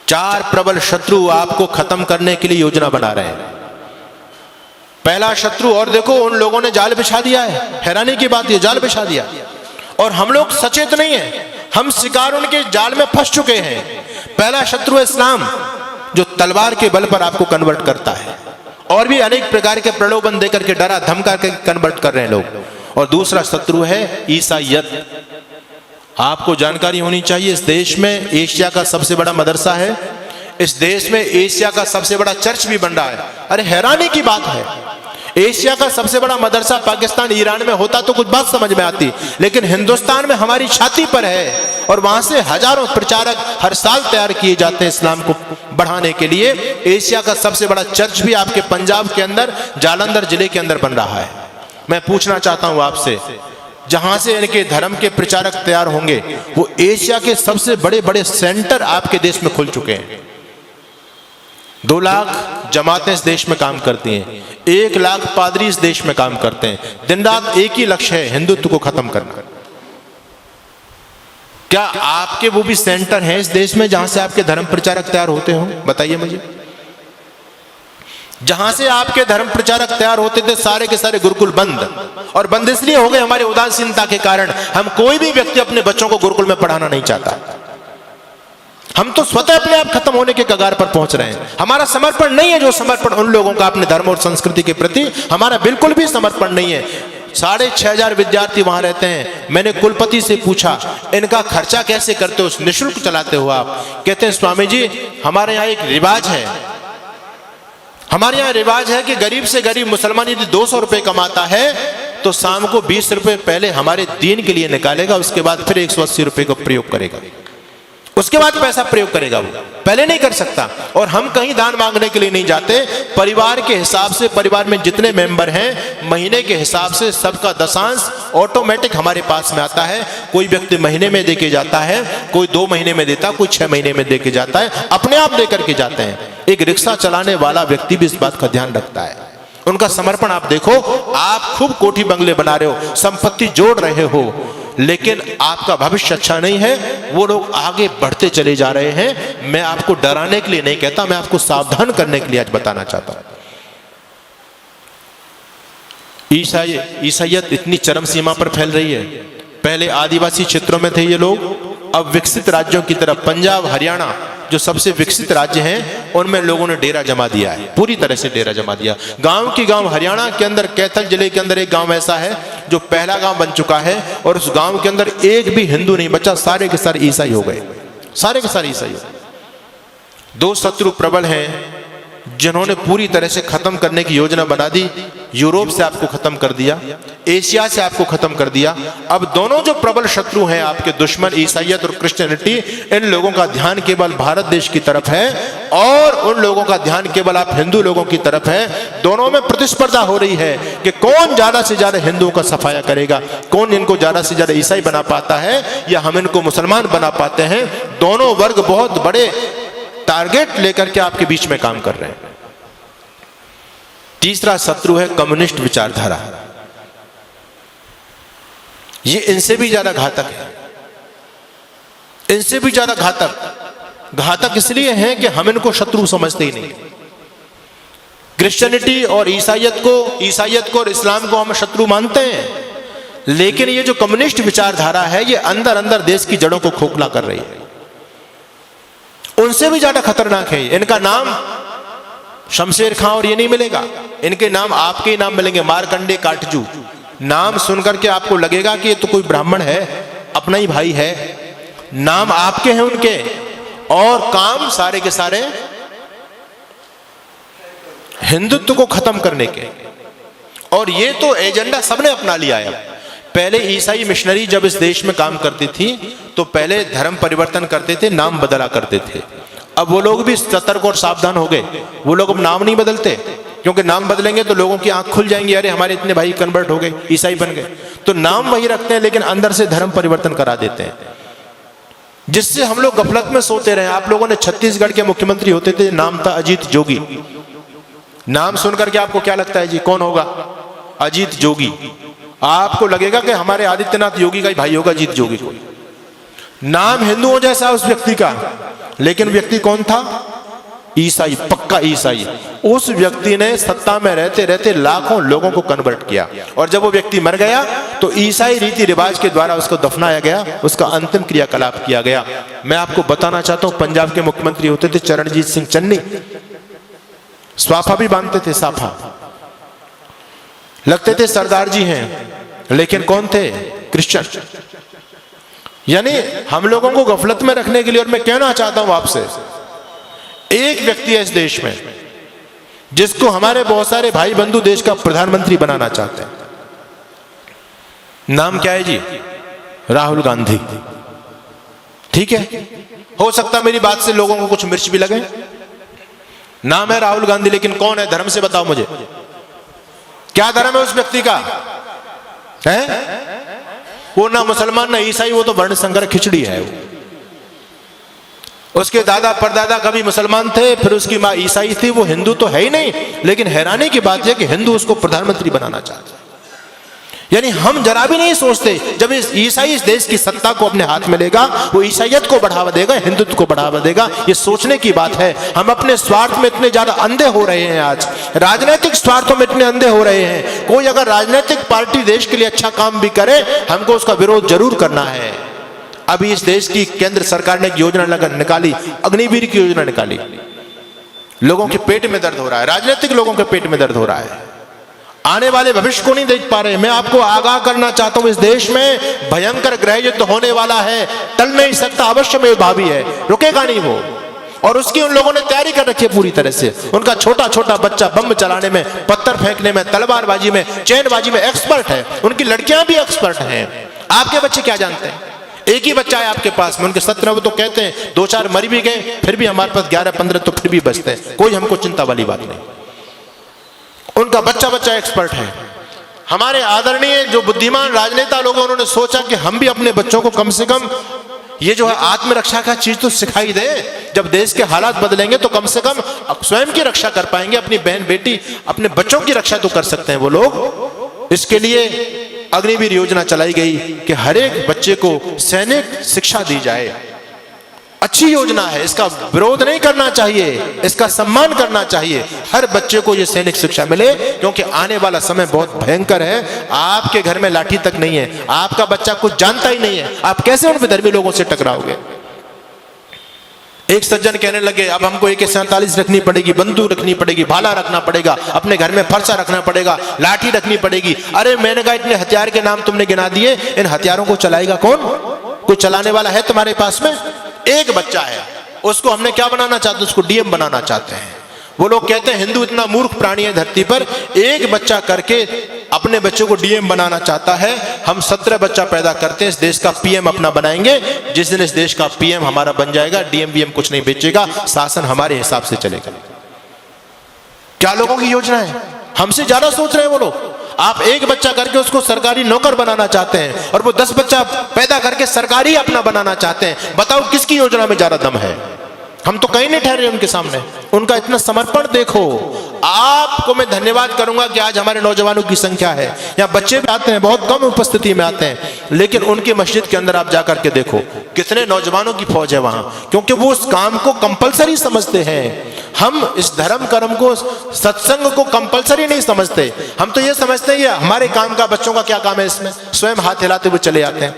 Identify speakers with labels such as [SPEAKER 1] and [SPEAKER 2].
[SPEAKER 1] चार प्रबल शत्रु आपको खत्म करने के लिए योजना बना रहे हैं। पहला शत्रु, और देखो उन लोगों ने जाल बिछा दिया है, हैरानी की बात ये, जाल बिछा दिया और हम लोग सचेत नहीं है, हम शिकार उनके जाल में फंस चुके हैं। पहला शत्रु है इस्लाम, जो तलवार के बल पर आपको कन्वर्ट करता है, और भी अनेक प्रकार के प्रलोभन देकर के डरा धमका के कन्वर्ट कर रहे हैं लोग। और दूसरा शत्रु है ईसाईयत। आपको जानकारी होनी चाहिए, इस देश में एशिया का सबसे बड़ा मदरसा है, इस देश में एशिया का सबसे बड़ा चर्च भी बन रहा है। अरे हैरानी की बात है, एशिया का सबसे बड़ा मदरसा पाकिस्तान ईरान में होता तो कुछ बात समझ में आती, लेकिन हिंदुस्तान में हमारी छाती पर है और वहां से हजारों प्रचारक हर साल तैयार किए जाते हैं इस्लाम को बढ़ाने के लिए। एशिया का सबसे बड़ा चर्च भी आपके पंजाब के अंदर जालंधर जिले के अंदर बन रहा है। मैं पूछना चाहता हूं आपसे, जहां से इनके धर्म के प्रचारक तैयार होंगे, वो एशिया के सबसे बड़े बड़े सेंटर आपके देश में खुल चुके हैं। 2 लाख जमातें इस देश में काम करती हैं, 1 लाख पादरी इस देश में काम करते हैं। दिन रात एक ही लक्ष्य है, हिंदुत्व को खत्म करना। क्या आपके वो भी सेंटर हैं इस देश में जहां से आपके धर्म प्रचारक तैयार होते हो? बताइए मुझे। जहां से आपके धर्म प्रचारक तैयार होते थे, सारे के सारे गुरुकुल बंद, और बंद इसलिए हो गए हमारे उदासीनता के कारण। हम कोई भी व्यक्ति अपने बच्चों को गुरुकुल में पढ़ाना नहीं चाहता। हम तो स्वतः अपने आप खत्म होने के कगार पर पहुंच रहे हैं। हमारा समर्पण नहीं है जो समर्पण उन लोगों का अपने धर्म और संस्कृति के प्रति, हमारा बिल्कुल भी समर्पण नहीं है। 6500 विद्यार्थी वहां रहते हैं। मैंने कुलपति से पूछा, इनका खर्चा कैसे करते हो, निःशुल्क चलाते हो आप? कहते हैं स्वामी जी, हमारे यहाँ एक रिवाज है, हमारे यहाँ रिवाज है कि गरीब से गरीब मुसलमान यदि 200 रुपए कमाता है तो शाम को 20 रुपए पहले हमारे दीन के लिए निकालेगा, उसके बाद फिर 180 रुपए का प्रयोग करेगा, उसके बाद पैसा प्रयोग करेगा, वो पहले नहीं कर सकता। और हम कहीं दान मांगने के लिए नहीं जाते, परिवार के हिसाब से, परिवार में जितने मेंबर हैं महीने के हिसाब से सबका दशांश ऑटोमेटिक हमारे पास में आता है। कोई व्यक्ति महीने में देके जाता है, कोई 2 महीने में देता, कोई 6 महीने में देके जाता है, अपने आप देकर के जाते हैं। एक रिक्शा चलाने वाला व्यक्ति भी इस बात का ध्यान रखता है। उनका समर्पण आप देखो। आप खूब कोठी बंगले बना रहे हो, संपत्ति जोड़ रहे हो, लेकिन आपका भविष्य अच्छा नहीं है। वो लोग आगे बढ़ते चले जा रहे हैं। मैं आपको डराने के लिए नहीं कहता, मैं आपको सावधान करने के लिए आज बताना चाहता हूं। ईसाईयत इतनी चरम सीमा पर फैल रही है। पहले आदिवासी क्षेत्रों में थे ये लोग, अब विकसित राज्यों की तरफ, पंजाब हरियाणा जो सबसे विकसित राज्य हैं, उनमें लोगों ने डेरा जमा दिया है, पूरी तरह से डेरा जमा दिया। गांव की गांव हरियाणा के अंदर कैथल जिले के अंदर एक गांव ऐसा है जो पहला गांव बन चुका है, और उस गांव के अंदर एक भी हिंदू नहीं बचा, सारे के सारे ईसाई हो गए, सारे के सारे ईसाई हो गए। 2 शत्रु प्रबल हैं जिन्होंने पूरी तरह से खत्म करने की योजना बना दी। यूरोप से आपको खत्म कर दिया, एशिया से आपको खत्म कर दिया। अब दोनों जो प्रबल शत्रु हैं आपके दुश्मन, ईसाईयत और क्रिश्चियनिटी, इन लोगों का ध्यान केवल भारत देश की तरफ है और उन लोगों का ध्यान केवल आप हिंदू लोगों की तरफ है। दोनों में प्रतिस्पर्धा हो रही है कि कौन ज्यादा से ज्यादा हिंदुओं का सफाया करेगा, कौन इनको ज्यादा से ज्यादा ईसाई बना पाता है या हम इनको मुसलमान बना पाते हैं। दोनों वर्ग बहुत बड़े टारगेट लेकर के आपके बीच में काम कर रहे हैं। तीसरा शत्रु है कम्युनिस्ट विचारधारा। ये इनसे भी ज्यादा घातक है, इनसे भी ज्यादा घातक इसलिए है कि हम इनको शत्रु समझते ही नहीं। क्रिश्चियनिटी और ईसाईयत को और इस्लाम को हम शत्रु मानते हैं, लेकिन ये जो कम्युनिस्ट विचारधारा है ये अंदर अंदर देश की जड़ों को खोखला कर रही है। उनसे भी ज्यादा खतरनाक है। इनका नाम शमशेर खां और ये नहीं मिलेगा, इनके नाम आपके ही नाम मिलेंगे, मारकंडे काटजू। नाम सुनकर के आपको लगेगा कि ये तो कोई ब्राह्मण है, अपना ही भाई है। नाम आपके हैं उनके, और काम सारे के सारे हिंदुत्व को खत्म करने के। और ये तो एजेंडा सबने अपना लिया है। पहले ईसाई मिशनरी जब इस देश में काम करती थी तो पहले धर्म परिवर्तन करते थे, नाम बदला करते थे। अब वो लोग भी सतर्क और सावधान हो गए। वो लोग अब नाम नहीं बदलते, क्योंकि नाम बदलेंगे तो लोगों की आंख खुल जाएंगी, अरे हमारे इतने भाई कन्वर्ट हो गए, ईसाई बन गए। तो नाम वही रखते हैं लेकिन अंदर से धर्म परिवर्तन करा देते हैं, जिससे हम लोग गफलत में सोते रहे। आप लोगों ने छत्तीसगढ़ के मुख्यमंत्री होते थे, नाम था अजीत जोगी। नाम सुनकर के आपको क्या लगता है जी, कौन होगा? अजीत जोगी। आपको लगेगा कि हमारे आदित्यनाथ योगी का ही भाई होगा अजीत जोगी को। नाम हिंदुओं जैसा उस व्यक्ति का, लेकिन व्यक्ति कौन था? ईसाई, पक्का ईसाई। उस व्यक्ति ने सत्ता में रहते रहते लाखों लोगों को कन्वर्ट किया, और जब वो व्यक्ति मर गया तो ईसाई रीति रिवाज के द्वारा उसको दफनाया गया, उसका अंतिम क्रियाकलाप किया गया। मैं आपको बताना चाहता हूं, पंजाब के मुख्यमंत्री होते थे चरणजीत सिंह चन्नी, स्वाफा भी बांधते थे, साफा लगते थे, सरदार जी हैं, लेकिन कौन थे? क्रिश्चियन। यानी हम लोगों को गफलत में रखने के लिए, और मैं कहना चाहता हूं आपसे, एक व्यक्ति है इस देश में जिसको हमारे बहुत सारे भाई बंधु देश का प्रधानमंत्री बनाना चाहते हैं। नाम क्या है जी? राहुल गांधी। ठीक है, हो सकता मेरी बात से लोगों को कुछ मिर्च भी लगे। नाम है राहुल गांधी, लेकिन कौन है? धर्म से बताओ मुझे, क्या धर्म है उस व्यक्ति का? है वो ना मुसलमान ना ईसाई, वो तो वर्ण संकर खिचड़ी है। उसके दादा परदादा कभी मुसलमान थे, फिर उसकी मां ईसाई थी, वो हिंदू तो है ही नहीं। लेकिन हैरानी की बात यह कि हिंदू उसको प्रधानमंत्री बनाना चाहते हैं। यानी हम जरा भी नहीं सोचते, जब इस ईसाई इस देश की सत्ता को अपने हाथ में लेगा, वो ईसाइयत को बढ़ावा देगा, हिंदुत्व को बढ़ावा देगा। ये सोचने की बात है। हम अपने स्वार्थ में इतने ज्यादा अंधे हो रहे हैं, आज राजनीतिक स्वार्थों में इतने अंधे हो रहे हैं। कोई अगर राजनीतिक पार्टी देश के लिए अच्छा काम भी करे, हमको उसका विरोध जरूर करना है। अभी इस देश की केंद्र सरकार ने एक योजना निकाली, अग्निवीर की योजना निकाली। लोगों के पेट में दर्द हो रहा है, राजनीतिक लोगों के पेट में दर्द हो रहा है, आने वाले भविष्य को नहीं देख पा रहे। मैं आपको आगाह करना चाहता हूं, इस देश में भयंकर गृह युद्ध होने वाला है, टल नहीं सकता, अवश्य में भावी है, रुकेगा नहीं वो। और उसकी उन लोगों ने तैयारी कर रखी है पूरी तरह से। उनका छोटा छोटा बच्चा बम चलाने में, पत्थर फेंकने में, तलवारबाजी में, चैनबाजी में एक्सपर्ट है। उनकी लड़कियां भी एक्सपर्ट हैं। आपके बच्चे क्या जानते हैं? एक ही बच्चा है आपके पास में, उनके 17 वो तो कहते हैं 2-4 मर भी गए, फिर भी हमारे पास 11-15 तो फिर भी बचते हैं। कोई हमको चिंता वाली बात नहीं। उनका बच्चा बच्चा एक्सपर्ट है। हमारे आदरणीय जो बुद्धिमान राजनेता लोग, उन्होंने सोचा कि हम भी अपने बच्चों को कम से कम ये जो है आत्मरक्षा का चीज तो सिखाई दे। जब देश के हालात बदलेंगे तो कम से कम स्वयं की रक्षा कर पाएंगे, अपनी बहन बेटी अपने बच्चों की रक्षा तो कर सकते हैं वो लोग। इसके लिए अग्निवीर योजना चलाई गई कि हर एक बच्चे को सैनिक शिक्षा दी जाए। अच्छी योजना है, इसका विरोध नहीं करना चाहिए, इसका सम्मान करना चाहिए। हर बच्चे को ये सैनिक शिक्षा मिले, क्योंकि आने वाला समय बहुत भयंकर है। आपके घर में लाठी तक नहीं है, आपका बच्चा कुछ जानता ही नहीं है, आप कैसे उन विधर्मी लोगों से टकराओगे? एक सज्जन कहने लगे, अब हमको AK-47 रखनी पड़ेगी, बंदूक रखनी पड़ेगी, भाला रखना पड़ेगा, अपने घर में फरसा रखना पड़ेगा, लाठी रखनी पड़ेगी। अरे मैंने कहा, इतने हथियार के नाम तुमने गिना दिए, इन हथियारों को चलाएगा कौन? कोई चलाने वाला है तुम्हारे पास में? एक बच्चा है, उसको हमने क्या बनाना चाहते हैं? उसको DM बनाना चाहते हैं। वो लोग कहते हैं हिंदू इतना मूर्ख प्राणी है धरती पर, एक बच्चा करके अपने बच्चों को DM बनाना चाहता है। हम 17 बच्चा पैदा करते हैं, इस देश का PM अपना बनाएंगे। जिस दिन इस देश का PM हमारा बन जाएगा, DM कुछ नहीं बेचेगा, शासन हमारे हिसाब से चलेगा। क्या लोगों की योजना है? हमसे ज्यादा सोच रहे हैं वो लोग। आप एक बच्चा करके उसको सरकारी नौकर बनाना चाहते हैं, और वो 10 बच्चा पैदा करके सरकारी अपना बनाना चाहते हैं। बताओ किसकी योजना में ज्यादा दम है? हम तो कहीं नहीं ठहरे उनके सामने। उनका इतना समर्पण देखो। आपको मैं धन्यवाद करूंगा कि आज हमारे नौजवानों की संख्या है, यहाँ बच्चे भी आते हैं, बहुत कम उपस्थिति में आते हैं, लेकिन उनकी मस्जिद के अंदर आप जाकर के देखो कितने नौजवानों की फौज है वहां, क्योंकि वो उस काम को कंपलसरी समझते हैं। हम इस धर्म कर्म को, सत्संग को कंपलसरी नहीं समझते। हम तो ये समझते हैं ये हमारे काम का, बच्चों का क्या काम है इसमें, स्वयं हाथ हिलाते हुए चले आते हैं।